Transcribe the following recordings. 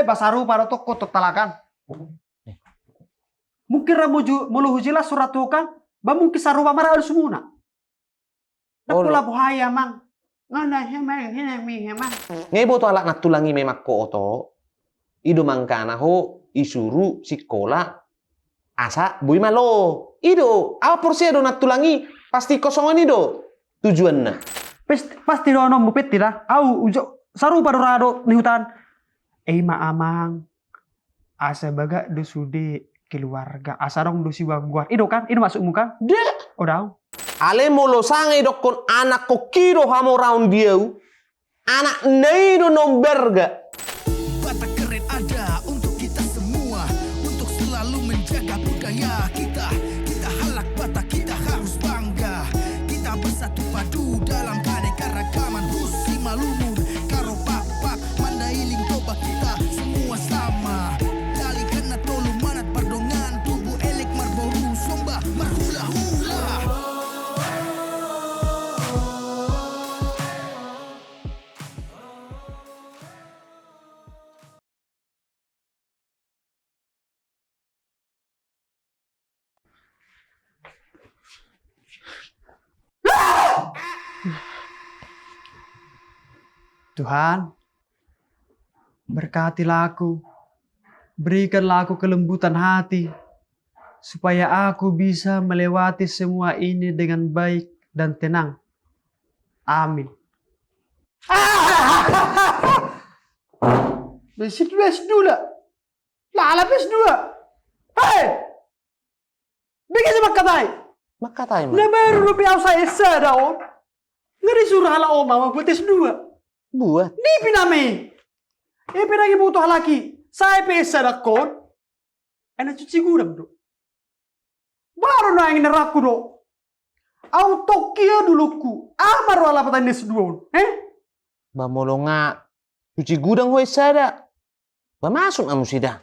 Basaru para toko talakan. Mungkin mulu hujila surat tukang, ba mungkin saru mara harus muna. Nakula buhaya mang. Ngana hemang. Ngebo to alak natulangi memak ko oto. Ido mangkana ho isuru sikola asa bui malo. Ido apa porsi do natulangi pasti kosongan ido tujuannya. Pasti do nom bupet tidak. Au ujo saru pada rado ni hutan. Maamang. Asa baga do sude keluarga. Asa dong do siwa guar. Ido kan? Ido masuk muka? Dek. Odau. Ale molo sange dokon anak ko kiro hamo round dia. Anak neido nomberga. Batak keren ada untuk kita semua, untuk selalu menjaga budaya kita. Kita halak Batak, kita harus bangga. Kita bersatu padu dalam keanekaragaman. Husi Malungun, Karo Pak, Mandailing Toba, kita semua sama. Dali kena tolu manat pardongan, tubuh elek marboru somba marhula-hula. Tuhan, berkatilah aku, berikanlah aku kelembutan hati, supaya aku bisa melewati semua ini dengan baik dan tenang. Amin. Besit dulu. Lala bes dua. Hei! Bikin sama katai. Makatai Na baru lu piau saya sedau. Ngeri surah ala oma buat tes dua. buat. Ni piname. Pinagi butuh laki. Saya pesa dakon. Enak cuci gudang do. Baru na yang neraku do. Auto kia duluku. Amar wala patan des dua. Ba molo nga cuci gudang ho sada. Ba masuk amu sida.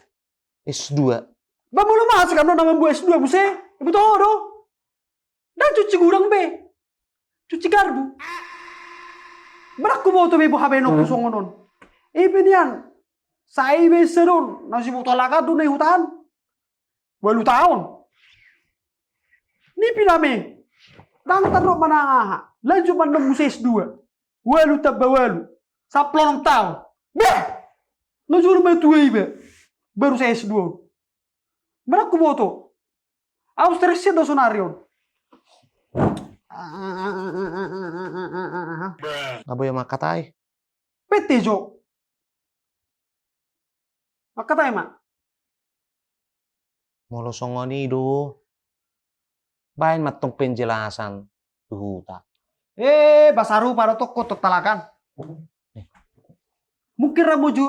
S2. Ba mulu masuk kan nama buat S2 buse. Ibu tahu do. Dan cuci gudang be. Cuci garbu. Beraku mau tuh ibu habeno kusongonon. Pinian. Saya beseron. Nasi buta laka tuh nih hutan. Walu tahun. Ni piname. Dang taruh mana lanjut mana muses dua. Walu tabawalu. Saplon tahun. Beh. Lanjut betul ibe. Baru saya S2. Beraku mau tuh. Australia do sonarion. Abo ya makatai. Pete jo. Makatai mak. Molo songoni do. Bain matong penjelasan tuhuta. Basaru para toko talakan. Mungkin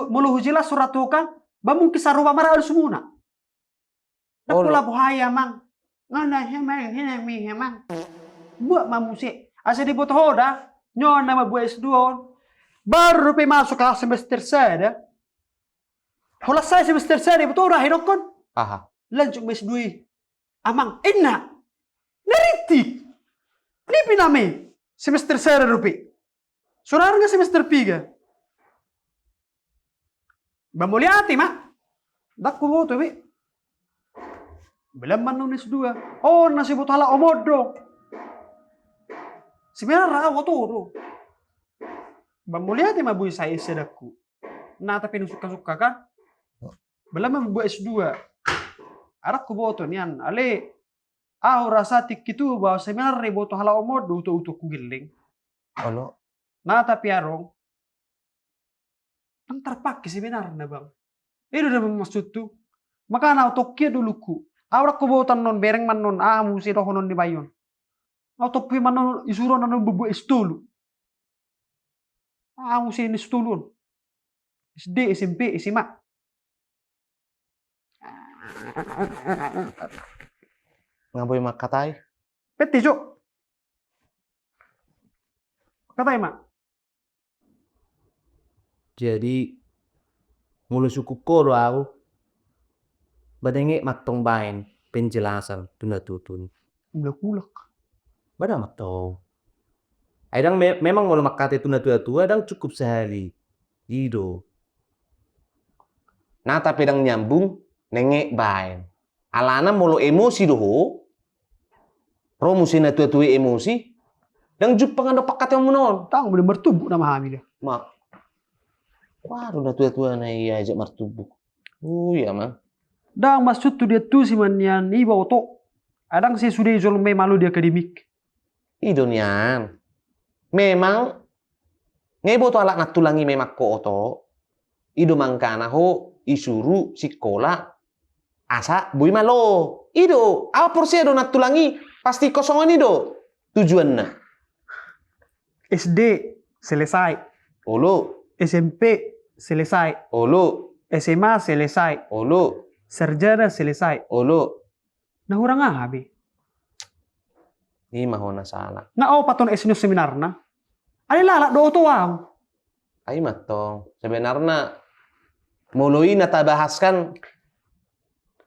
mulu hujila surat tukang. Ba mungkin saru mara harus muna. Nakula buhaya mang. Ngana hemang. Buat mamusi. Asa di buat hoda. Nyon nama buat S2. Baru pe masuk ke semester sada. Hola saya semester sada betul dah hirokon. Aha. Lanjut S2. Amang enak. Neritik. Ni piname. Semester sada rupi. Surar nga semester 3. Bamuliati mak. Dakku boto bi. Belum manun S2. Oh nasi butala omodo. Sebenarnya rawa turu. Bamuliati mabui saya sedaku. Nah tapi suka-suka kan. Belum membuat S2. Arak ku boto nian. Ale. Rasa tik itu bahwa sebenarnya boto hala omodo utuh ku giling. Olo. Nah tapi arong. Ang terpakai sebenarnya bang. Itu udah maksud tuh. Maka na tokia duluku. Awrak ko botan non bereng man non musi roho non di bayon. Auto pi man non isuro non bubu estulu. Musi ini stulun. SD, SMP, SMA. Ngaboy makatai. Peti jo. Katai mak. Jadi mulu suku koro aku badenge matong bain penjelasan tuna tutun. Ulak-ulak. Bada matong. Aidang memang mulu makate tuna tua-tua dang cukup sehari. Ido. Nata pedang nyambung nengek bain. Alana molo emosi doho. Romo sina tua-tua emosi. Dan jup pangando pakat yang menon. Tang boleh bertubuh nama kami dia. Mak. Waduh dah tua-tua na iya ajak martubuk. Oh iya mang. Dang maksud tu dia tu si manian iba oto. Adang si sudah izol malu di akademik. Idonian. Memang ngebo to alak natulangi memak ko oto. Ido mangkana ho isuru sekolah asa bui malo. Ido apa porsi do natulangi pasti kosongan ido. Tujuannya. SD selesai. Olo, SMP selesai. olo, SMA selesai. olo, Sarjana selesai. olo. Nah orang abi. Ini mahona salah. Nah oh paton esno seminar na. Ada lalak do to wow. Ay matong. Sebenarnya mulai nata bahaskan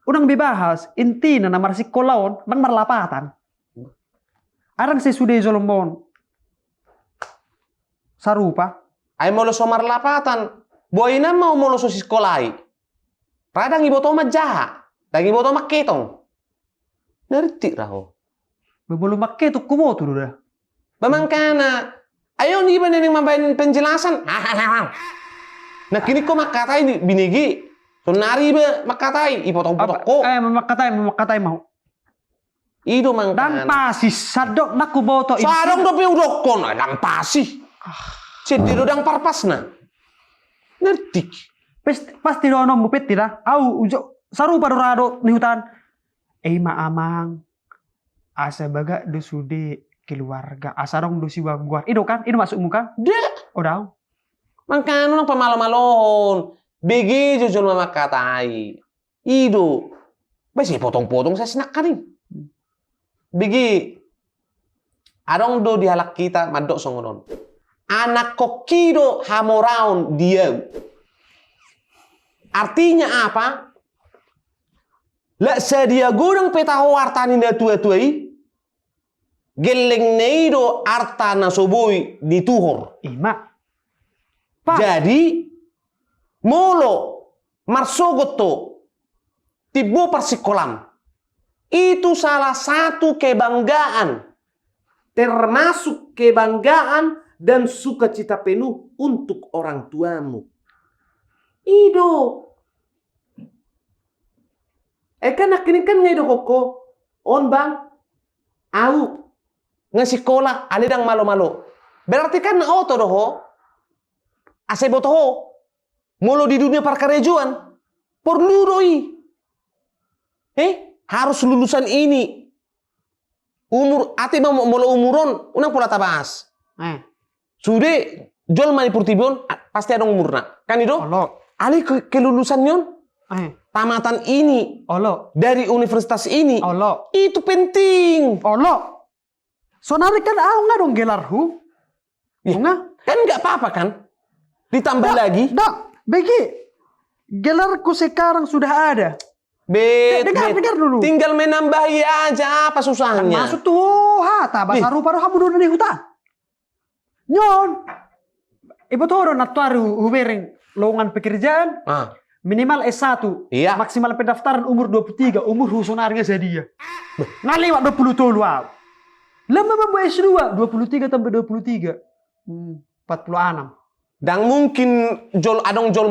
Udang bebahas inti na namar sikolaon bang marlapatan. Arang si sudah izolomon. Sarupa. ay molo somar lapatan. Boy na mau molo so sekolai. Radang ibo to majaha. Dang ibo to maketong. Ngerti raho. Bebolu makke tu kumotu dah. Bamangkana. Ayo nih ba neng mambayin penjelasan. Nah kini ko makatai ni binigi. So nari ba makatai ipotong-potong ko. Makatai mau. Ido Dan mangkana. pasi sadok naku boto inti. Sarong do piudokon dang pasi. Sedido dang parpas na. Ngerti. Pasti dono mupet tidak. Au ujo sarupa dorado ni hutan. Maamang. Asa baga do sude keluarga. Asa dong do si guar. Ido kan? Ido masuk muka? Dek. Oh dau. Mangkano nang pamalo-malon. Begi jujur mama katai. Ido. Basi potong-potong saya senak kanin. Begi. Adong do dihalak kita madok songonon. Anak kokido hamoraun dia. Artinya apa? La sedia gudang petaho artani na tua-tuai. Geleng neido artana soboi dituhor. Ima. Pak. Jadi molo marsogoto tibo persikolam itu salah satu kebanggaan, Termasuk kebanggaan dan sukacita penuh untuk orang tuamu. Ido. Kan akhirnya kan ngaido koko. On bang. Au. nga sekolah alidang malo-malo. Berarti kan auto doho ase botoho molo di dunia perkarejuan perlu doi. Harus lulusan ini. Umur ati mau molo umuron unang pola tabas. Sude jual mani purtibon pasti ada umurna. Kan itu? Olo. Ali kelulusan yon tamatan ini Olo. dari universitas ini. Olo. Itu penting. Olo. Sonari kan au nggak dong gelarhu. Ya, Nggak. kan nggak apa-apa kan? Ditambah lagi. Dak, Begi. Gelarku sekarang sudah ada. Dengar dulu. Tinggal menambahi aja apa susahnya. Masuk tuh, tabas sarupa roh habu di hutan. Nyon. Ibu tuh orang natuaru hubereng lowongan pekerjaan Ah, minimal S1. Iya. Maksimal pendaftaran umur 23, umur husonarnya sedia. Ngalewat 20 tolu. Lama membuat S2 23 tambah 23. 46. dan mungkin jol adong jol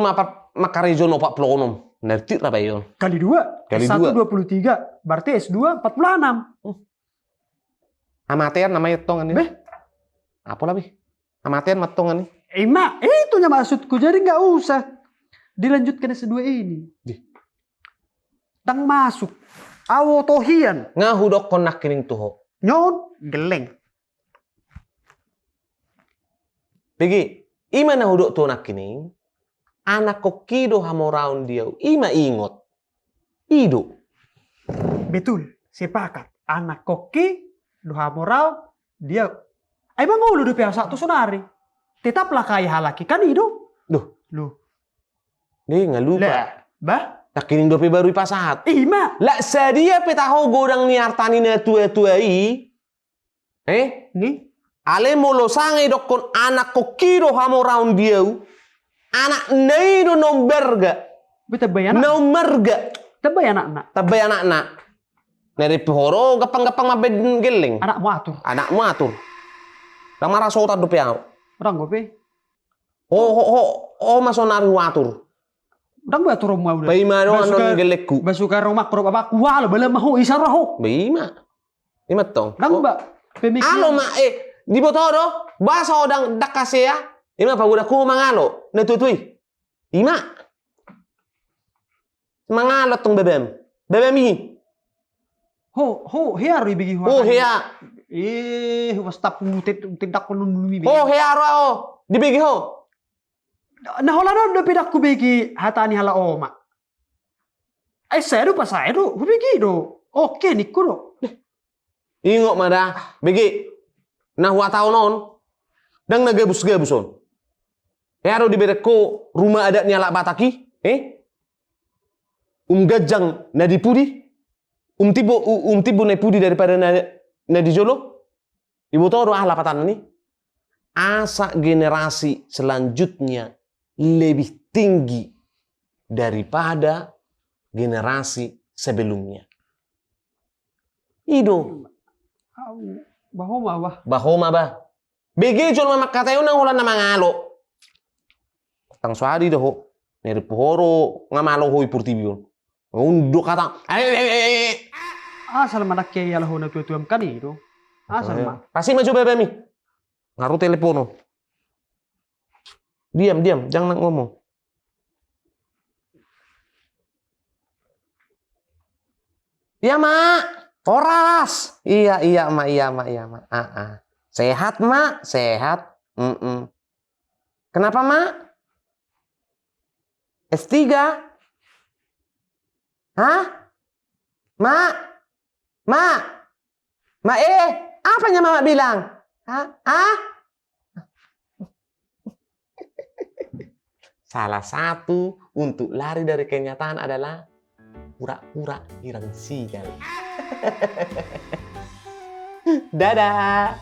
makarejono 46. Ngerti ra bayon. Kali 2. Kali S1 dua. 23. Berarti S2 46. Amatean namanya tongan ini. Beh. Apa lah, Beh? Amatean matongan ini. Mak, itunya maksudku. Jadi nggak usah dilanjutkan S2 ini. Tang masuk. Awo tohian. Ngahudok konak kining tuho. Nyon. Geleng. Begi, ima na hudok to nak kining. Anak kokido hamoraun dia. Ima ingot. Ido. Betul. Sepakat. Anak koki. Doha moral. Dia. Emang ulu do pihak satu sonari. Tetaplah kaya halaki. Kan itu. Duh. Loh. Nih nggak lupa. Lah. Bah. Nak kining dope baru ipasahat. Ima. Lah sadia petaho godang ni artani na tua-tuai. Nih. Ale molo sangai dokon anak kokido hamoraun dia. Anak neido nomberga. Beta bayana. Nau marga. Tabay anak-anak. Tabay anak-anak. Nari pihoro, gapang-gapang mabed geling. Anak mo atur. Anakmu atur. Nang maraso ta do piao. Orang gue pe. Maso nari watur. Orang gue atur mo udah. Bai maro anon gelekku. Basuka rumah kro babak wala bala maho isar raho. Bai ma. Ima tong. Orang ba pemikir. Alo ma di botoro basa odang dakase ya. Ima pa udah ku mangalo. Ne tutui. Ima. Mangalo tong bebem. Bebem ini. Hea ri bigi Oh hea. Wasta putit tindak ko nun mi. Oh hea ro. Dibigi ho. Na hola no do pidak ku bigi hatani hala oma. Ai seru pa seru. Ku bigi do. Oke nikku do. Ingok mada. Bigi. Nah watau non. Dang nagebus-gebuson. Hea ro dibereko rumah adatnya lak bataki. Gajang na dipudi. Tibo na pudi daripada na di Jolo. Ibu tahu doa lapatan ini. Asa generasi selanjutnya lebih tinggi daripada generasi sebelumnya. Ido. Bahoma bah. Bege jol mamak katayo nang ulan na mangalo. Tang suadi doho. Neri pohoro ngamalo hoi purtibion. Unduk kata. Asal manak kaya yalah na tuam kaniro. Asal ma. Pasti maju bebemi. Ngaruh telepono. Diam, jangan ngomong. Iya, Mak. Oras. Iya, Mak. Sehat, Mak. Sehat. Kenapa, Mak? S3? Hah? Mak? Apanya Mama bilang? Hah? Salah satu untuk lari dari kenyataan adalah pura-pura hirang sigal. Dadah.